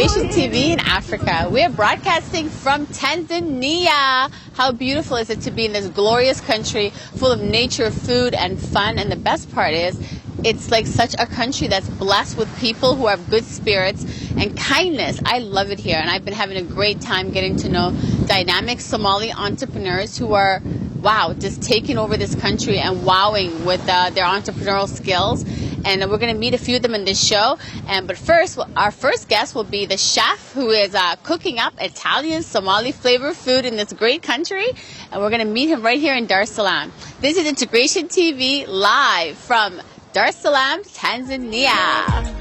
Integration TV in Africa. We're broadcasting from Tanzania. How beautiful is it to be in this glorious country full of nature, food, and fun? And the best part is, it's like such a country that's blessed with people who have good spirits and kindness. I love it here, and I've been having a great time getting to know dynamic Somali entrepreneurs who are, wow, just taking over this country and wowing with their entrepreneurial skills. And we're going to meet a few of them in this show. But first, our first guest will be the chef who is cooking up Italian Somali flavor food in this great country. And we're going to meet him right here in Dar es Salaam. This is Integration TV live from Dar es Salaam, Tanzania.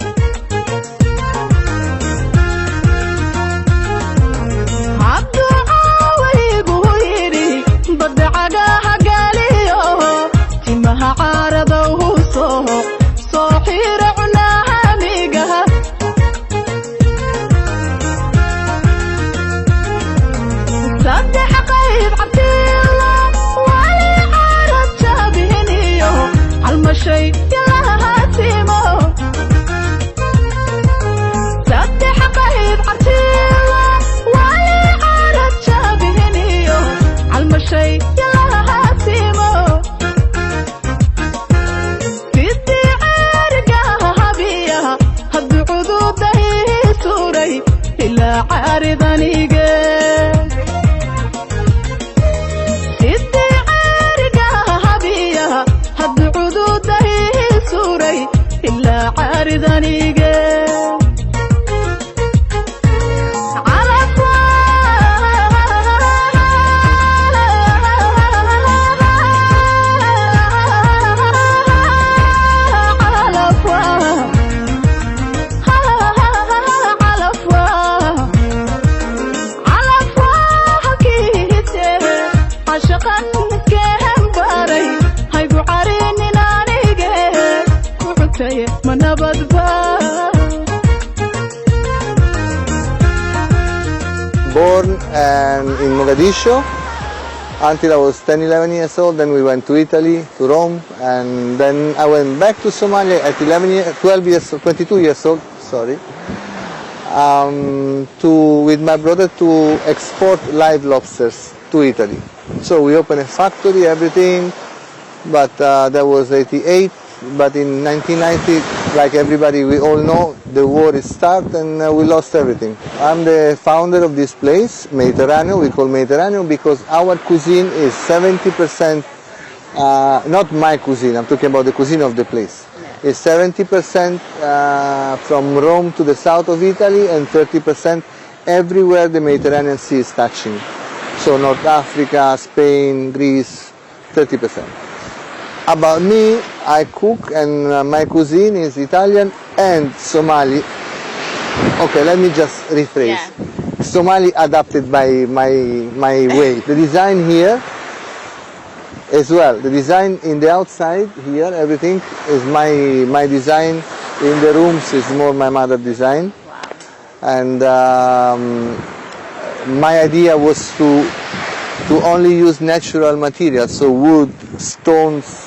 Born in Mogadishu until I was 10, 11 years old. Then we went to Italy, to Rome, and then I went back to Somalia at 22 years old, with my brother to export live lobsters to Italy. So we opened a factory, everything, but that was 88. But in 1990, like everybody, we all know, the war is started and we lost everything. I'm the founder of this place, Mediterranean. We call Mediterranean because our cuisine is 70%, not my cuisine, I'm talking about the cuisine of the place. It's 70% from Rome to the south of Italy and 30% everywhere the Mediterranean Sea is touching. So North Africa, Spain, Greece, 30%. About me, I cook and my cuisine is Italian and Somali. Okay, let me just rephrase. Yeah. Somali adapted by my way. The design here as well. The design in the outside here, everything is my design. In the rooms is more my mother design. Wow. And my idea was to only use natural materials, so wood, stones,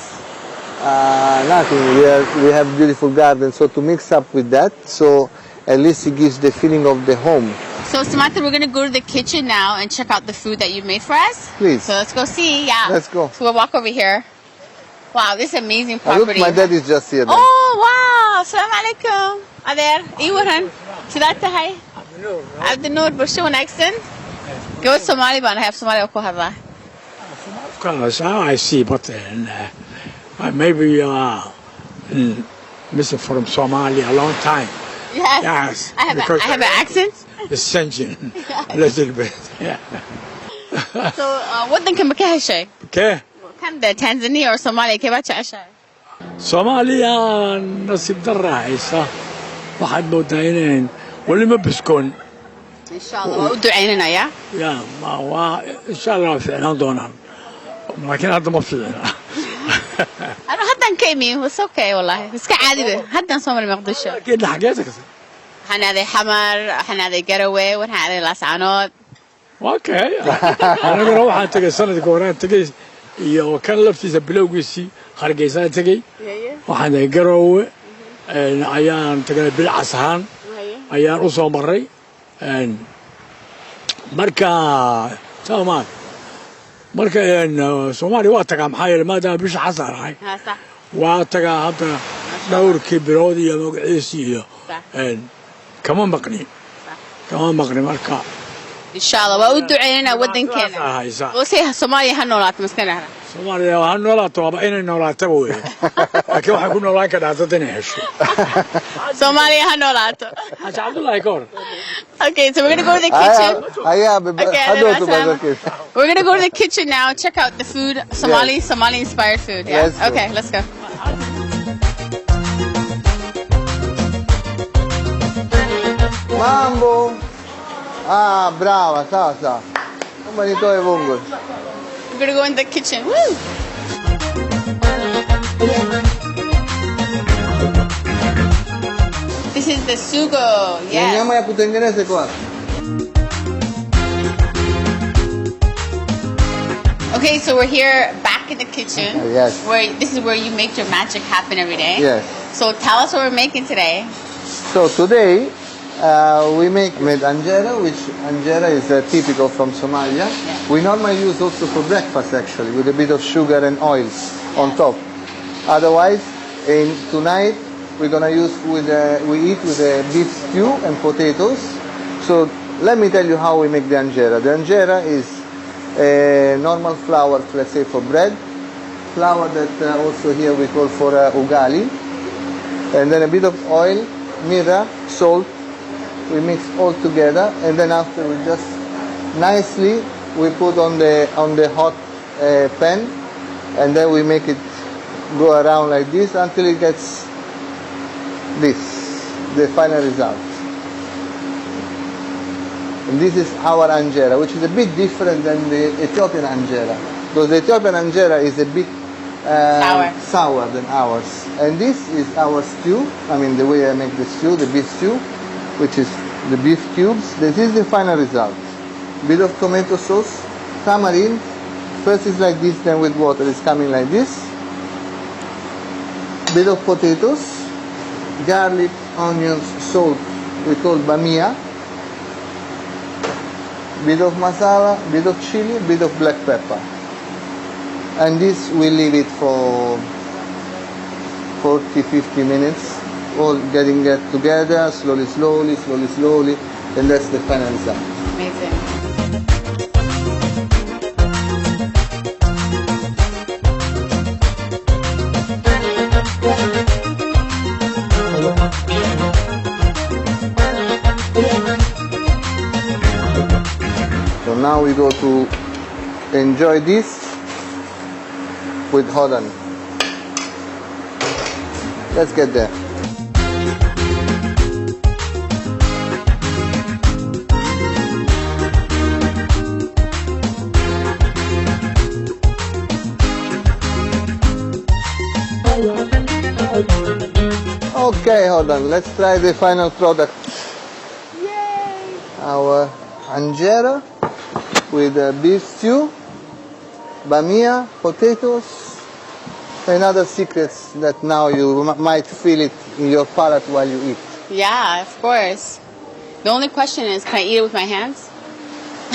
nothing. We have beautiful gardens, so to mix up with that, so at least it gives the feeling of the home. So Samantha, we're going to go to the kitchen now and check out the food that you made for us. Please. So let's go see. Yeah. Let's go. So we'll walk over here. Wow, this is amazing property. Look, my dad is just here. Then. Oh, wow. Assalamu alaikum. Adeer, iwaran. Sidaad tahay? Abdinoor, bulsho wanaagsan. Gabadh Somali baan ahay, Somali oo ku hadlaa. Of course, I see, but maybe Mr. from Somalia a long time. Yes. I have an accent. It's changing a little bit. Yeah. So, wadanka ma ka heshay? Okay. Kan Tanzania or Somalia kee baad jeceshahay? Somalia nasiib darra haysa. Waxaad moodaa inaan wali ma biskoon. Inshallah, waa u ducaynanaya. Yeah, waa inshallah fiicnaan doonaan. Laakiin hadda ma fiicna. أنا هدّن كيمي بس أوكي والله بس كعادي هدّن صومر مقدشة. أكيد حاجاتك. هنادي حمر هنادي قروي وهنادي لاسعنود. أوكي. أنا بروح عن تجي سنة كوران تجي وكان لفتي زبلوجيسي خارجيسان تجي. وهنادي قروي أيام تجي بالعسهان. أيام أصلا مري marka soomaan marka Soomaaliya waa tagaa maxaa yeelay maadaama bisha xasar ahay ها صح waa tagaa hadda dhowrkii bilood iyo magaciisii iyo kama maqni marka ان شاء الله وأودوا عيننا ودن كنا وسيها صوماليا هنولات مسكنها Soomaaliya waa noolaato waa inay noolaato weey laakiin waxa ku noolaan ka dhacdo inay hesho صوماليا هنولات Haji Abdullahi Kor Okay, so we're gonna go to the kitchen. Okay, We're gonna go to the kitchen now. Check out the food, Somali inspired food. Yeah. Let's go. Okay, let's go. Mambo! Ah, brava, sa. Come ni to e vongol. We're gonna go in the kitchen. Woo! This is the sugo. Andiamo Yes. a kutengeneze kwa. Okay, so we're here back in the kitchen. Yes. This is where you make your magic happen every day. Yes. So tell us what we're making today. So today we make med anjera, which anjera is typical from Somalia. We normally use also for breakfast actually, with a bit of sugar and oil on top. Otherwise, tonight we're gonna use we eat with a beef stew and potatoes. So let me tell you how we make the anjera. The anjera is a normal flour, let's say for bread, flour that also here we call for ugali, and then a bit of oil, mirra, salt. We mix all together, and then after we just nicely we put on the hot pan, and then we make it go around like this until it gets this, the final result. And this is our anjera, which is a bit different than the Ethiopian anjera, because the Ethiopian anjera is a bit sour than ours. And this is our stew. I mean, the way I make the stew, the beef stew, which is the beef cubes. This is the final result. Bit of tomato sauce, tamarind. First is like this, then with water it's coming like this. Bit of potatoes, garlic, onions, salt, we call bamia. Bit of masala, bit of chili, bit of black pepper. And this we leave it for 40-50 minutes, all getting it together, slowly, and that's the final result. Amazing. So now we go to enjoy this with hadaa. Let's get there. Okay, hold on. Let's try the final product. Yay! Our anjera with beef stew, bamia, potatoes, and other secrets that now you might feel it in your palate while you eat. Yeah, of course. The only question is, can I eat it with my hands?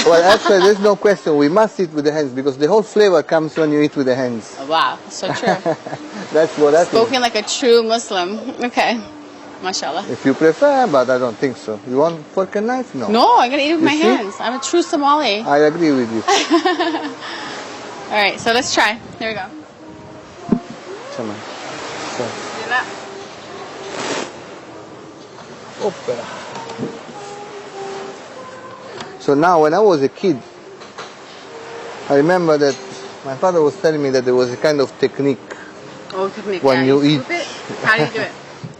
Well, actually, there's no question. We must eat with the hands because the whole flavor comes when you eat with the hands. Oh, wow, so true. That's what happens. Spoken like a true Muslim. Okay. Mashallah. If you prefer, but I don't think so. You want fork and knife? No. No, I'm going to eat it with You my see? hands. I'm a true Somali. I agree with you. All right, so let's try. Here we go. Come on. So. Do that. Opera. So now, when I was a kid, I remember that my father was telling me that there was a kind of technique. Oh, technique. When you eat. Scoop it. How do you do it?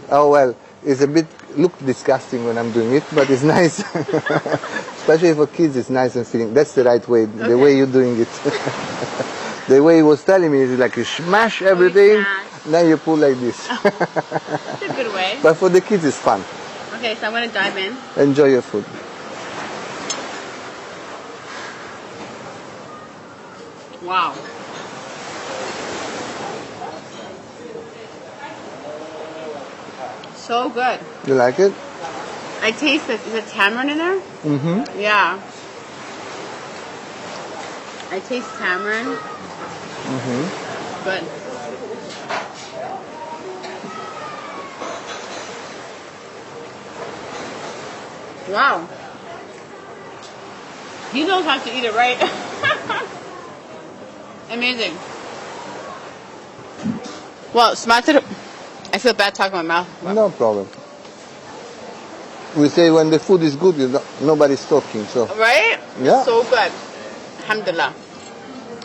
Oh well, it's a bit look disgusting when I'm doing it, but it's nice. Especially for kids, it's nice and feeling. That's the right way, the way you're doing it. The way he was telling me is like you smash everything, then you pull like this. That's a good way. But for the kids, it's fun. Okay, so I'm going to dive in. Enjoy your food. Wow. So good. You like it? I taste the tamarind in there. Mm-hmm. Yeah. I taste tamarind. Mm-hmm. Good. Wow. You don't have to eat it right. Amazing. Well, smattered. I feel bad talking my mouth. No problem. We say when the food is good, nobody's talking. So Right? Yeah. So good. Alhamdulillah.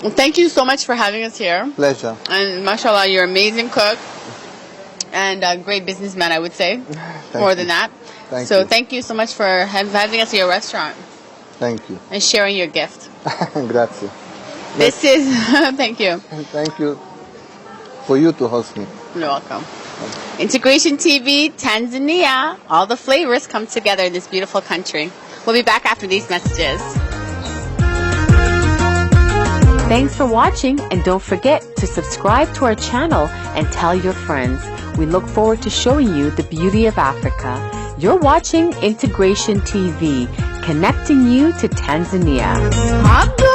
Well, thank you so much for having us here. pleasure. And mashallah, you're an amazing cook and a great businessman, I would say. More than that. Thank so you. thank you so much for having us at your restaurant Thank you. and sharing your gift. Grazie. This is, thank you. Thank you for you to host me. You're welcome. Integration TV, Tanzania. All the flavors come together in this beautiful country. We'll be back after these messages. Thanks for watching, and don't forget to subscribe to our channel and tell your friends. We look forward to showing you the beauty of Africa. You're watching Integration TV, connecting you to Tanzania. Hadaa!